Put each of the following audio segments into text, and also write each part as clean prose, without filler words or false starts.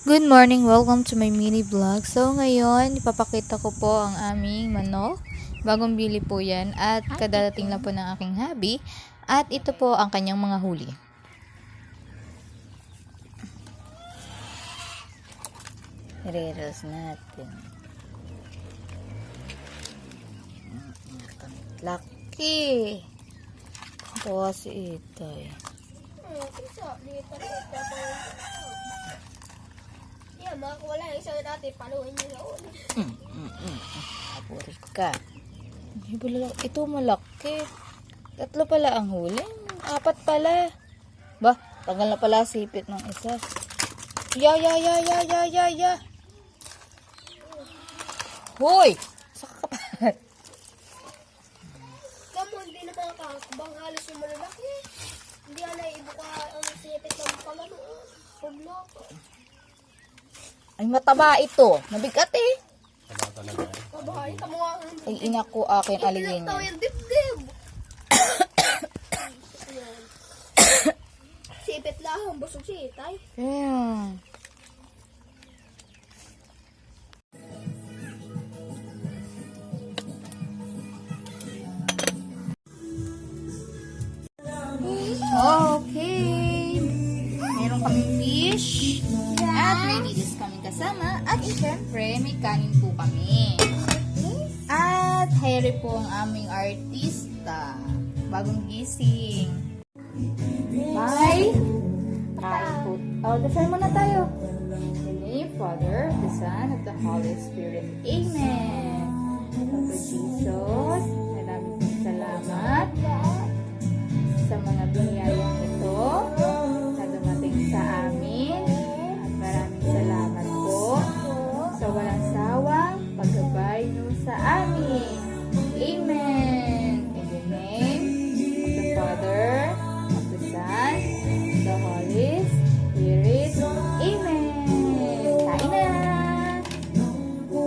Good morning! Welcome to my mini vlog. So ngayon, ipapakita ko po ang aming manok. Bagong bili po yan at kadadating lang po ng aking hubby. At ito po ang kanyang mga huli. Reros natin. Laki! Kawa si Itay. Wala yung isa natin, paluin nyo na ulit. Apurit ka. Ito malaki. 3 pala ang huli. 4 pala. Bah, tagal na pala sipit ng isa. Ya. Hoy! Saka ka pa. Kamu, hindi na mga kakabang halos yung malalaki. Hindi na ibuka ang sipit ng pangano. Pagloko. Ay, mataba ito. Mabigat eh. Kabahay, tamo nga. Ay, ina ko akin aliyin Ito niya. yung dibdib. Sipit lang, busog si Itay. Kaya. Okay. Meron kaming fish. At may bidis kaming kasama. At syempre, may kanin po kami. At Harry po ang aming artista. Bagong gising. Bye! Kain po. Dasal muna tayo. In the name of Father, the Son, of the Holy Spirit. Amen. Lord Jesus, maraming salamat sa mga biyayang ito na dumating sa amin. At maraming salamat po sa walang sawang paggabay nyo sa amin. Amen. In the name of the Father, of the Son, of the Holy Spirit. Amen. Kain na!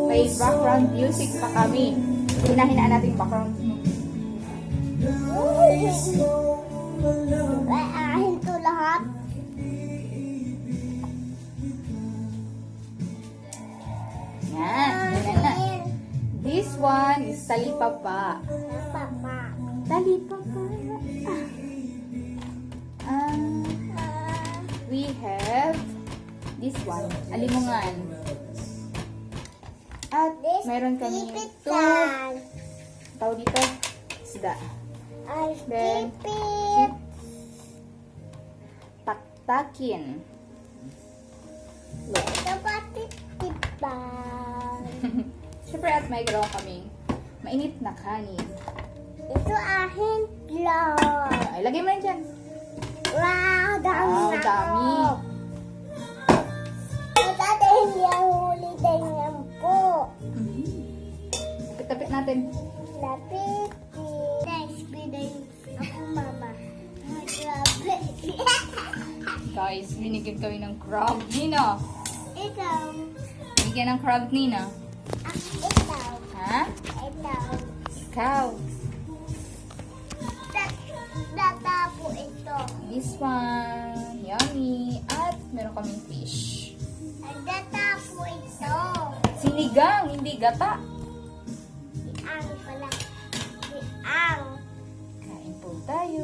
May background music pa kami. Hinahinaan natin yung background music. Ahin to lahat. Yan. This one is talipapa. Papa. Talipapa. We have this one, alimungan. At meron kami ito. Tawag dito, isda. Then, chip. Taktakin. Look. Siyempre at may gawin kaming mainit na kanin. Ito ahin lang. Ay, lagay mo na dyan. Wow, dami Wow, na dami. Dati hindi ang huli din yan po. Tapit-tapit natin. Lapit. Next, biday ako mama. Ay, grabe. Guys, binigyan kami ng crab. Nina, Ikaw. binigyan ng crab, Nina. Ikaw. Ha? Ikaw. Ikaw. Data po ito. This one. Yummy. At meron kaming fish. Data po ito. Sinigang, hindi gata. Ang pala. Ang. Kain po tayo.